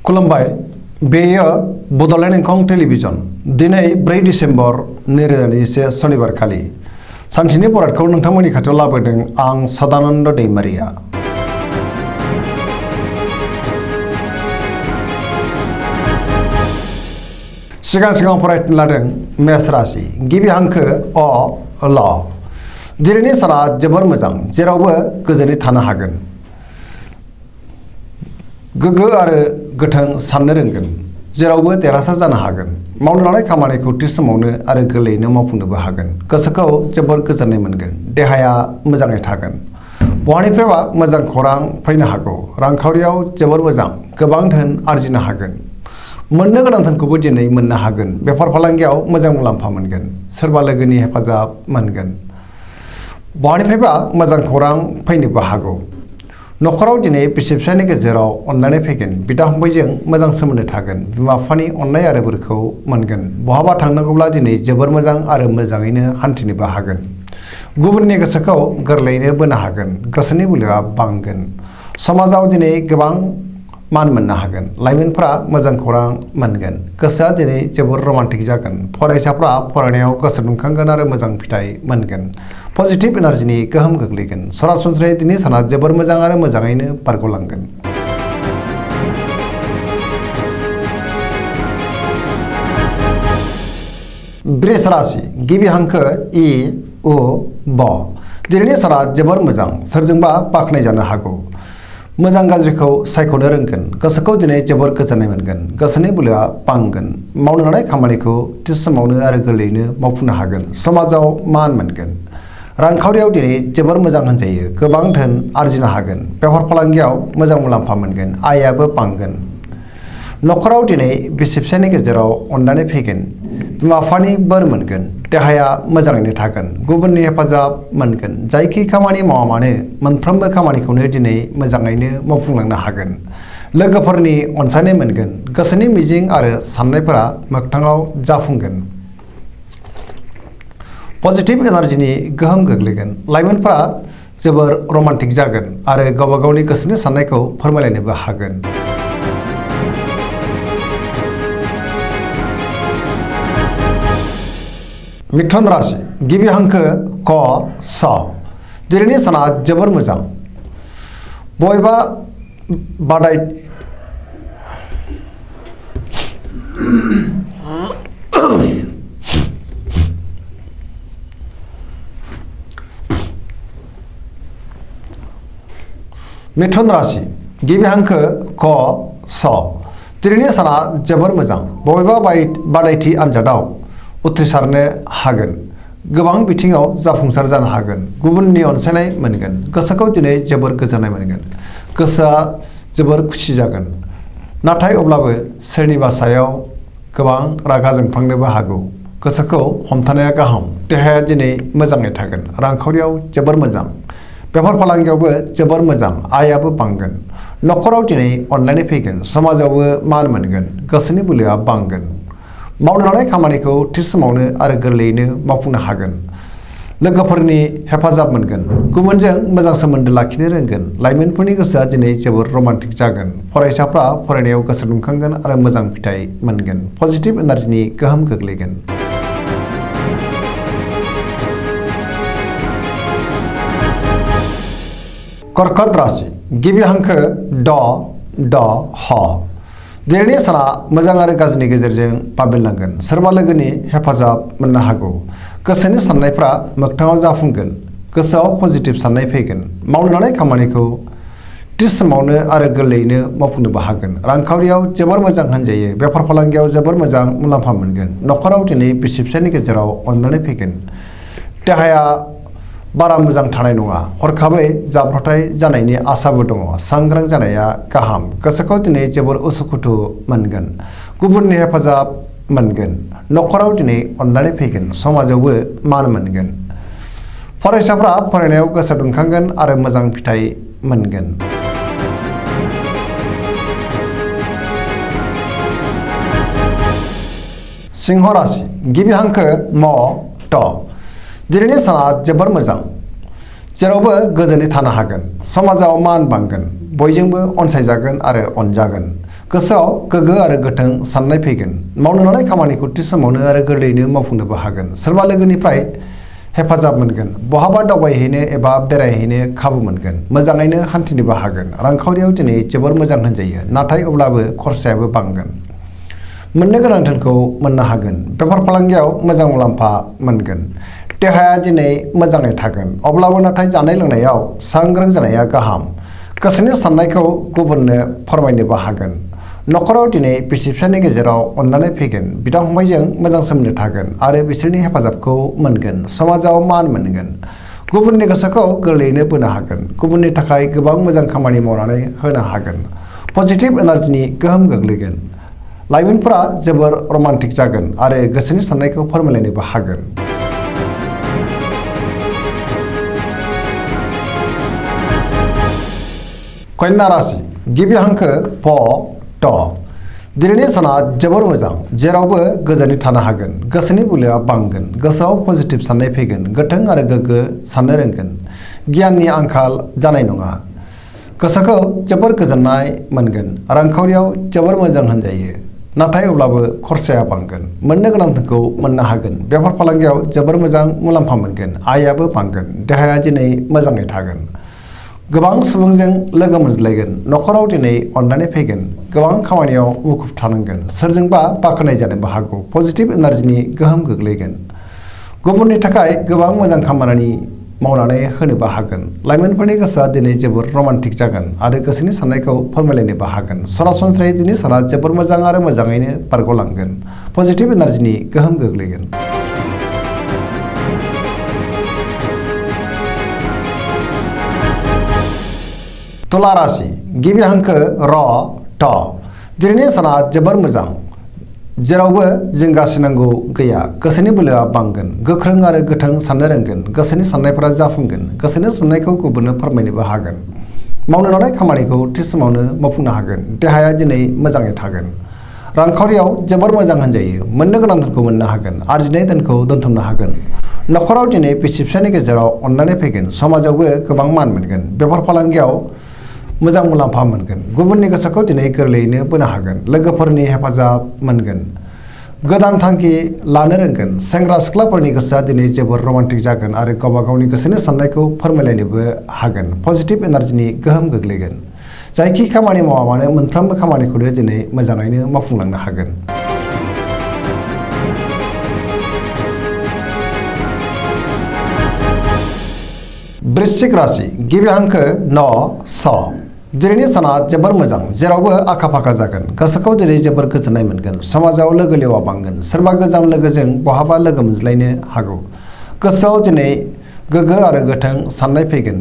खुलुमबाय बेयो बड'लेण्ड इंखं टेलिभिजन दिनै 4 डिसेम्बर 2021 शनिबार खालि सानसेनि बरादखौ नोंथांमोननि खाथियाव लाबोदों आं सदानन्द दैमारिया। सिगां फरायनो लादों मेष राशि गिबि हांखो अ ल। दिनैनि साना जोबोर मोजां, जेरावबो गोजोनै थानो हागोन। गोग्गो आरो गोथों साननो रोंगोन, जेरावबो देरहासार जानो हागोन। मावनो लानाय खामानिखौ थि समावनो आरो गोरलैयैनो मावफुंनोबो हागोन। गोसोखौ जोबोर गोजोननाय मोनगोन, देहाया मोजाङै थागोन। बहानिफ्रायबा मोजां खौरां फैनो हागौ। रांखावरियाव जोबोर मोजां, गोबां धोन आरजिनो हागोन। मोननो गोनां धोनखौबो दिनै मोननो हागोन। बेफार फालांगियाव मोजां मुलाम्फा मोनगोन, सोरबा लोगोनि हेफाजाब मोनगोन। बहानिफ्रायबा मोजां खौरां फैनोबो हागौ। न'खराव दिनै बिसि फिसायनि गेजेराव अनलायनाय फैगोन। बिदा फंबायजों मोजां सोमोन्दो थागोन। बिमा बिफानि अननाय आरो बोरखौ मोनगोन। बहाबा थांनांगौब्ला दिनै जोबोर मोजां आरो मोजाङैनो हान्थिनोबो हागोन। गुबुननि गोसोखौ गोरलैयैनो बोनो हागोन। गोसोनि बोलोआ बांगोन। समाजाव दिनै गोबां मान मोननो हागोन। लाइमोनफ्रा मोजां खौरां मोनगोन। गोसोआ दिनै जोबोर रमान्टिक जागोन। फरायसाफ्रा फरायनायाव गोसो दुंखांगोन आरो मोजां फिथाइ मोनगोन। पजिटिभ एनार्जिनि गोहोम गोग्लैगोन। सरासनस्रायै दिनै साना जोबोर मोजां आरो मोजाङैनो बारग'लांगोन। वृष राशि गिबि हांखो इ उ ब। दिनैनि साना जोबोर मोजां, सोरजोंबा बाख्नाय जानो हागौ। मोजां गाज्रिखौ सायख'नो रोंगोन। गोसोखौ दिनै जोबोर गोजोननाय मोनगोन। गोसोनि बोलोआ बांगोन। मावनो लानाय खामानिखौ थि समावनो आरो गोरलैयैनो मावफुंनो हागोन। समाजाव मान मोनगोन। रांखावरियाव दिनै जोबोर मोजां होनजायो। गोबां धोन आरजिनो हागोन। बेफार फालांगियाव मोजां मुलाम्फा मोनगोन। आयआबो बांगोन। न'खराव दिनै बिसि फिसायनि गेजेराव अनलायनाय फैगोन। बिमा बिफानि बोर मोनगोन। देहाया मोजाङैनो थागोन। गुबुननि हेफाजाब मोनगोन। जायखि खामानि मावा मानो मोनफ्रोमबो खामानिखौनो दिनै मोजाङैनो मावफुंलांनो हागोन। लोगोफोरनि अनसायनाय मोनगोन। गोसोनि मिजिं आरो साननायफोरा मोगथाङाव जाफुंगोन। पजिटिभ एनार्जिनि गोहोम गोग्लैगोन। लाइमोनफ्रा जोबोर रमान्टिक जागोन आरो गावबा गावनि गोसोनि साननायखौ फोरमायलायनोबो हागोन। मिथुन राशि गिबि हांखो क स। दिनैनि साना जोबोर मोजां। बबेबा मिथुन राशि गिबि हांखो क स। दिनैनि साना जोबोर मोजां। बबेबा बादायथि आनजादाव उथ्रिसारनो हागोन। गोबां बिथिङाव जाफुंसार जानो हागोन। गुबुननि अनसायनाय मोनगोन। गोसोखौ दिनै जोबोर गोजोननाय मोनगोन। गोसोआ जोबोर खुसि जागोन। नाथाय अब्लाबो सोरनिबा सायाव गोबां रागा जोंफ्लांनोबो हागौ। गोसोखौ हमथानाया गाहाम। देहाया दिनै मोजाङै थागोन। रांखावरियाव जोबोर मोजां। बेफार फालांगियावबो जोबोर मोजां। आयआबो बांगोन। न'खराव दिनै अनलायनाय फैगोन। समाजावबो मान मोनगोन। गोसोनि बोलोआ बांगोन। मावनो लानाय खामानिखौ थि समावनो आरो गोरलैयैनो मावफुंनो हागोन। लोगोफोरनि हेफाजाब मोनगोन। गुबुनजों मोजां सोमोन्दो लाखिनो रोंगोन। लाइमोनफोरनि गोसोआ दिनै जोबोर रमान्टिक जागोन। फरायसाफ्रा फरायनायाव गोसो दुंखांगोन आरो मोजां फिथाइ मोनगोन। पजिटिभ एनार्जिनि गोहोम गोग्लैगोन। कर्कट राशि गिबि हांखो ड ड ह। दिनैनि साना मोजां आरो गाज्रिनि गेजेरजों बाबेनलांगोन। सोरबा लोगोनि हेफाजाब मोननो हागौ। गोसोनि साननायफ्रा मोगथाङाव जाफुंगोन। गोसोआव पजिटिभ साननाय फैगोन। मावनो लानाय खामानिखौ थि समावनो आरो गोरलैयैनो मावफुंनोबो हागोन। रांखावरियाव जोबोर मोजां होनजायो। बेफार फालांगियाव जोबोर मोजां मुलाम्फा मोनगोन। न'खराव दिनै बिसि फिसायनि गेजेराव अनलायनाय फैगोन। देहाया बारा मोजां थानाय नङा। हरखाबै जाब्रबथाय जानायनि आसाबो दङ। सांग्रां जानाया गाहाम। गोसोखौ दिनै जोबोर उसुखुथु मोनगोन। गुबुननि हेफाजाब मोनगोन। न'खराव दिनै अनलायनाय फैगोन। समाजावबो मान मोनगोन। फरायसाफ्रा फरायनायाव गोसो दुंखांगोन आरो मोजां फिथाइ मोनगोन। सिंह राशि गिबि हांखो म ट। दिनैनि साना जोबोर मोजां। जेरावबो गोजोनै थानो हागोन। समाजाव मान बांगोन। बयजोंबो अनसायजागोन आरो अनजागोन। गोसोआव गोग्गो आरो गोथों साननाय फैगोन। मावनो लानाय खामानिखौ थि समावनो आरो गोरलैयैनो मावफुंनोबो हागोन। सोरबा लोगोनिफ्राय हेफाजाब मोनगोन। बहाबा दावबायहैनो एबा बेरायहैनो खाबु मोनगोन। मोजाङैनो हान्थिनोबो हागोन। रांखावरियाव दिनै जोबोर मोजां होनजायो, नाथाय अब्लाबो खरसायाबो बांगोन। मोननो गोनां धोनखौ मोननो हागोन। बेफार फालांगियाव मोजां मुलाम्फा मोनगोन। देहाया दिनै मोजाङै थागोन, अब्लाबो नाथाय जानाय लोंनायाव सांग्रां जानाया गाहाम। गोसोनि साननायखौ गुबुननो फोरमायनोबो हागोन। न'खराव दिनै बिसि फिसायनि गेजेराव अननानै फैगोन। बिदा फंबायजों मोजां सोमोन्दो थागोन आरो बिसोरनि हेफाजाबखौ मोनगोन। समाजाव मान मोनगोन। गुबुननि गोसोखौ गोरलैयैनो बोनो हागोन। गुबुननि थाखाय गोबां मोजां खामानि मावनानै होनो हागोन। पजिटिभ एनार्जिनि गोहोम गोग्लैगोन। लाइमोनफोरा जोबोर रमान्टिक जागोन आरो गोसोनि साननायखौ फोरमायलायनोबो हागोन। कन्या राशि गिबि हांखो प ट। दिनैनि साना जोबोर मोजां, जेरावबो गोजोनै थानो हागोन। गोसोनि बोलोआ बांगोन। गोसोआव पजिटिभ साननाय फैगोन। गोथों आरो गोग्गो साननो रोंगोन। गियाननि आंखाल जानाय नङा। गोसोखौ जोबोर गोजोननाय मोनगोन। रांखावरियाव जोबोर मोजां होनजायो, नाथाय अब्लाबो खरसाया बांगोन। मोननो गोनां धोनखौ मोननो हागोन। बेफार फालांगियाव जोबोर मोजां मुलाम्फा मोनगोन। आयाबो बांगोन। देहाया दिनै मोजाङै थागोन। गोबां सुबुंजों लोगो मोनज्लायगोन। न'खराव दिनै अननानै फैगोन। गोबां खामानियाव मुखुब थानांगोन। सोरजोंबा बाख्नाय जानोबो हागौ। पजिटिभ एनार्जिनि गोहोम गोग्लैगोन। गुबुननि थाखाय गोबां मोजां खामानि मावनानै होनोबो हागोन। लाइमोनफोरनि गोसोआ दिनै जोबोर रमान्टिक जागोन आरो गोसोनि साननायखौ फोरमायलायनोबो हागोन। सरासनस्रायै दिनै साना जोबोर मोजां आरो मोजाङैनो बारग'लांगोन। पजिटिभ एनार्जिनि गोहोम गोग्लैगोन। तुला राशि गिबि हांखो र ट। दिनैनि साना जोबोर मोजां, जेरावबो जिंगासिनांगौ गैया। गोसोनि बोलोआ बांगोन। गोख्रों आरो गोथों साननो रोंगोन। गोसोनि साननायफोरा जाफुंगोन। गोसोनि साननायखौ गुबुननो फोरमायनोबो हागोन। मावनो लानाय खामानिखौ थि समावनो मावफुंनो हागोन। देहाया दिनै मोजाङै थागोन। रांखावरियाव जोबोर मोजां होनजायो। मोननो गोनां धोनखौ मोननो हागोन। आरजिनाय धोनखौ दोनथुमनो हागोन। न'खराव दिनै बिसि फिसायनि गेजेराव अननानै फैगोन। समाजावबो गोबां मान मोनगोन। बेफार फालांगियाव मोजां मुलाम्फा मोनगोन। गुबुननि गोसोखौ दिनै गोरलैयैनो बोनो हागोन। लोगोफोरनि हेफाजाब मोनगोन। गोदान थांखि लानो रोंगोन। सेंग्रा सिख्लाफोरनि गोसोआ दिनै जोबोर रमान्टिक जागोन आरो गावबा गावनि गोसोनि साननायखौ फोरमायलायनोबो हागोन। पजिटिभ एनार्जिनि गोहोम गोग्लैगोन। जायखि खामानि मावा मानो मोनफ्रोमबो खामानिखौनो दिनै मोजाङैनो मावफुंलांनो हागोन। वृश्चिक राशि गिबि हांखो न स। दिनैनि साना जोबोर मोजां, जेरावबो आखा फाखा जागोन। गोसोखौ दिनै जोबोर गोजोननाय मोनगोन। समाजाव लोगो लेवा बांगोन। सोरबा गोजाम लोगोजों बहाबा लोगो मोनज्लायनो हागौ। गोसोआव दिनै गोग्गो आरो गोथों साननाय फैगोन।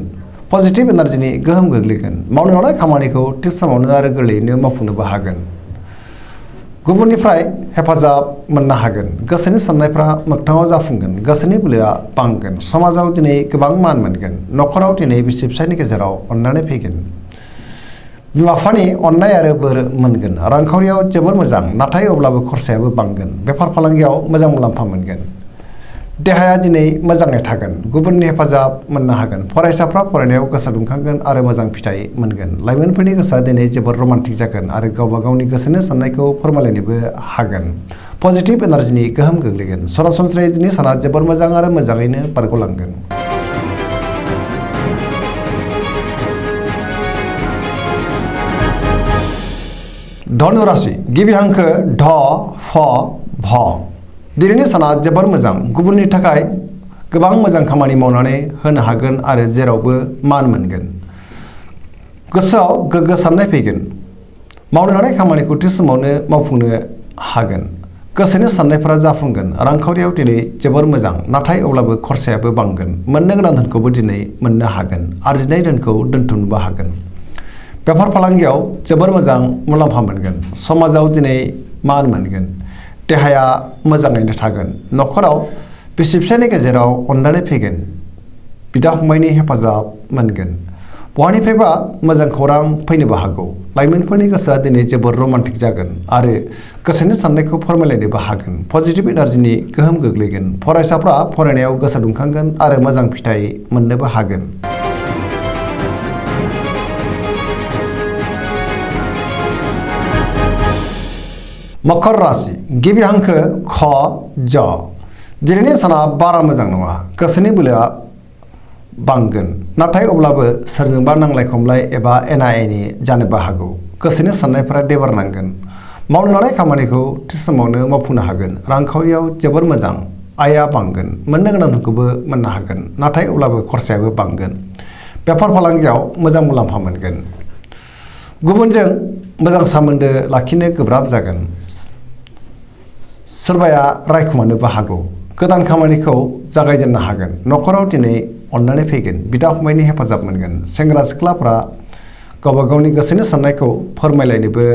पजिटिभ एनार्जिनि गोहोम गोग्लैगोन। मावनो लानाय खामानिखौ थि समावनो आरो गोरलैयैनो मावफुंनोबो हागोन। गुबुननिफ्राय हेफाजाब मोननो हागोन। गोसोनि साननायफ्रा मोगथाङाव जाफुंगोन। गोसोनि बोलोआ बांगोन। समाजाव दिनै गोबां मान मोनगोन। न'खराव दिनै बिसि फिसायनि गेजेराव अननानै फैगोन। बिमा बिफानि अननाय आरो बोर मोनगोन। रांखावरियाव जोबोर मोजां, नाथाय अब्लाबो खरसायाबो बांगोन। बेफार फालांगियाव मोजां मुलाम्फा मोनगोन। देहाया दिनै मोजाङै थागोन। गुबुननि हेफाजाब मोननो हागोन। फरायसाफ्रा फरायनायाव गोसो दुंखांगोन आरो मोजां फिथाइ मोनगोन। लाइमोनफोरनि गोसोआ दिनै जोबोर रमान्टिक जागोन आरो गावबा गावनि गोसोनि साननायखौ फोरमायलायनोबो हागोन। पजिटिभ एनार्जिनि गोहोम गोग्लैगोन। सरासनस्रायै दिनै साना जोबोर मोजां आरो मोजाङैनो बारग'लांगोन। धनु राशि गिबि हांखो ढ फ भ। दिनैनि साना जोबोर मोजां। गुबुननि थाखाय गोबां मोजां खामानि मावनानै होनो हागोन आरो जेरावबो मान मोनगोन। गोसोआव गोग्गो साननाय फैगोन। मावनो लानाय खामानिखौ थि समावनो मावफुंनो हागोन। गोसोनि साननायफोरा जाफुंगोन। रांखावरियाव दिनै जोबोर मोजां, नाथाय अब्लाबो खरसायाबो बांगोन। मोननो गोनां धोनखौबो दिनै मोननो हागोन। आरजिनाय धोनखौ दोनथुमनोबो हागोन। बेफार फालांगियाव जोबोर मोजां मुलाम्फा मोनगोन। समाजाव दिनै मान मोनगोन। देहाया मोजाङैनो थागोन। न'खराव बिसि फिसायनि गेजेराव अननानै फैगोन। बिदा फंबायनि हेफाजाब मोनगोन। बहानिफ्रायबा मोजां खौरां फैनोबो हागौ। लाइमोनफोरनि गोसोआ दिनै जोबोर रमान्टिक जागोन आरो गोसोनि साननायखौ फोरमायलायनोबो हागोन। पजिटिभ एनार्जिनि गोहोम गोग्लैगोन। फरायसाफ्रा फरायनायाव गोसो दुंखांगोन आरो मोजां फिथाइ मोननोबो हागोन। मकर राशि गिबि हांखो ख ज दिनैनि साना बारा मोजां नङा गोसोनि बोलोआ बांगोन नाथाय अब्लाबो सोरजोंबा नांलाय खमलाय एबा एना एनि जानोबो हागौ गोसोनि साननायफोरा देबार नांगोन मावनो लानाय खामानिखौ थि समावनो मावफुंनो हागोन रांखावरियाव जोबोर मोजां आयआ बांगोन मोननो गोनांखौबो मोननो हागोन नाथाय अब्लाबो खरसायाबो बांगोन बेफार फालांगियाव मोजां मुलाम्फा मोनगोन गुबुनजों मोजां सोमोन्दो लाखिनो गोब्राब जागोन सोरबाया रायखुमानोबो हागौ गोदान खामानिखौ जागायजेननो हागोन न'खराव दिनै अननानै फैगोन बिदा फंबायनि हेफाजाब मोनगोन सेंग्रा सिख्लाफ्रा गावबा गावनि गोसोनि साननायखौ फोरमायलायनोबो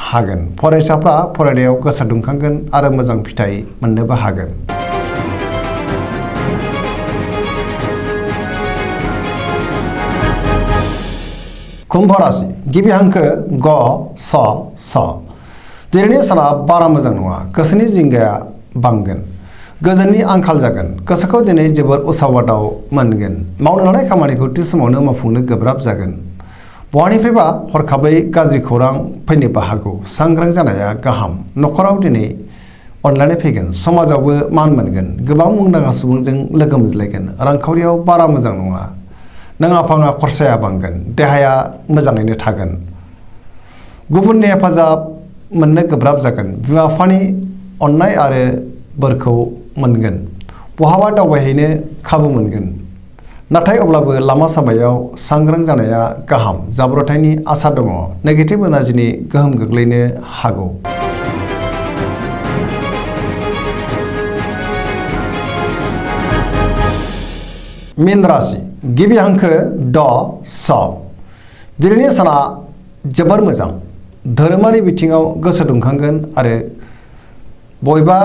हागोन फरायसाफ्रा फरायनायाव गोसो दुंखांगोन आरो मोजां फिथाइ मोननोबो हागोन कुम्भ राशि गिबि हांखो ग स स दिनैनि साना बारा मोजां नङा गोसोनि जिंगाया बांगोन गोजोननि आंखाल जागोन गोसोखौ दिनै जोबोर उसाव-बादाव मोनगोन मावनो लानाय खामानिखौ थि समावनो मावफुंनो गोब्राब जागोन बहानिफ्रायबा हरखाबै गाज्रि खौरां फैनोबो हागौ सांग्रां जानाया गाहाम न'खराव दिनै अनलायनाय फैगोन समाजावबो मान मोनगोन गोबां मुंदांखा सुबुंजों लोगो मोनज्लायगोन रांखावरियाव बारा मोजां नङा नाङा फाङा खरसाया बांगोन देहाया मोजाङैनो थागोन गुबुननि हेफाजाब मोननो गोब्राब जागोन बिमा-बिफानि अननाय आरो बोरखौ मोनगोन बहाबा दावबायहैनो खाबु मोनगोन नाथाय अब्लाबो लामा सामायाव सांग्रां जानाया गाहाम जाब्रबथायनि आसा दङ नेगेटिभ एनार्जिनि गोहोम गोग्लैनो हागौ मीन राशि गिबि हांखो ड स दिनैनि साना जोबोर मोजां धोरोमारि बिथिङाव गोसो दुंखांगोन आरो बबेबा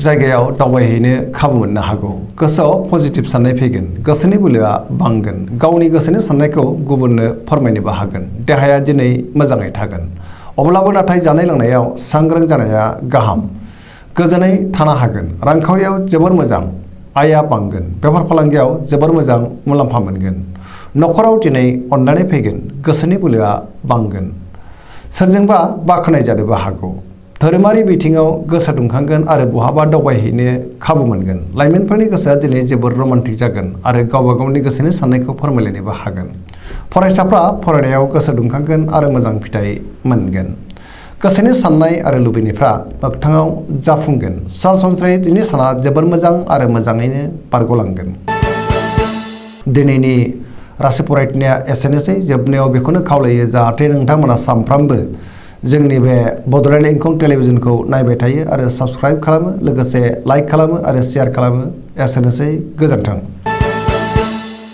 जायगायाव दावबायहैनो खाबु मोननो हागौ गोसोआव पजिटिभ साननाय फैगोन गोसोनि बोलोआ बांगोन गावनि गोसोनि साननायखौ गुबुननो फोरमायनोबो हागोन देहाया दिनै मोजाङै थागोन अब्लाबो नाथाय जानाय लोंनायाव सांग्रां जानाया गाहाम गोजोनै थानो हागोन रांखावरियाव जोबोर मोजां आयआ बांगोन बेफार फालांगियाव जोबोर मोजां मुलाम्फा मोनगोन न'खराव दिनै अननानै फैगोन गोसोनि बोलोआ बांगोन सोरजोंबा बाख्नाय जानोबो हागौ धोरोमारि बिथिङाव गोसो दुंखांगोन आरो बहाबा दावबायहैनो खाबु मोनगोन लाइमोनफोरनि गोसोआ दिनै जोबोर रमान्टिक जागोन आरो गावबा गावनि गोसोनि साननायखौ फोरमायलायनोबो हागोन फरायसाफ्रा फरायनायाव गोसो दुंखांगोन आरो मोजां फिथाइ मोनगोन गोसोनि साननाय आरो लुबैनायफ्रा मोगथाङाव जाफुंगोन सरासनस्रायै दिनै साना जोबोर मोजां आरो मोजाङैनो बारग'लांगोन दिनैनि राशि फरायथिनाया एसेनोसै जोबनायाव बेखौनो खावलायो जाहाथे नोंथांमोना सानफ्रामबो जोंनि बे बड'लेण्ड इंखं टेलिभिजनखौ नायबाय थायो आरो साबस्क्राइब खालामो लोगोसे लाइक खालामो आरो शेयार खालामो एसेनोसै गोजोन्थों।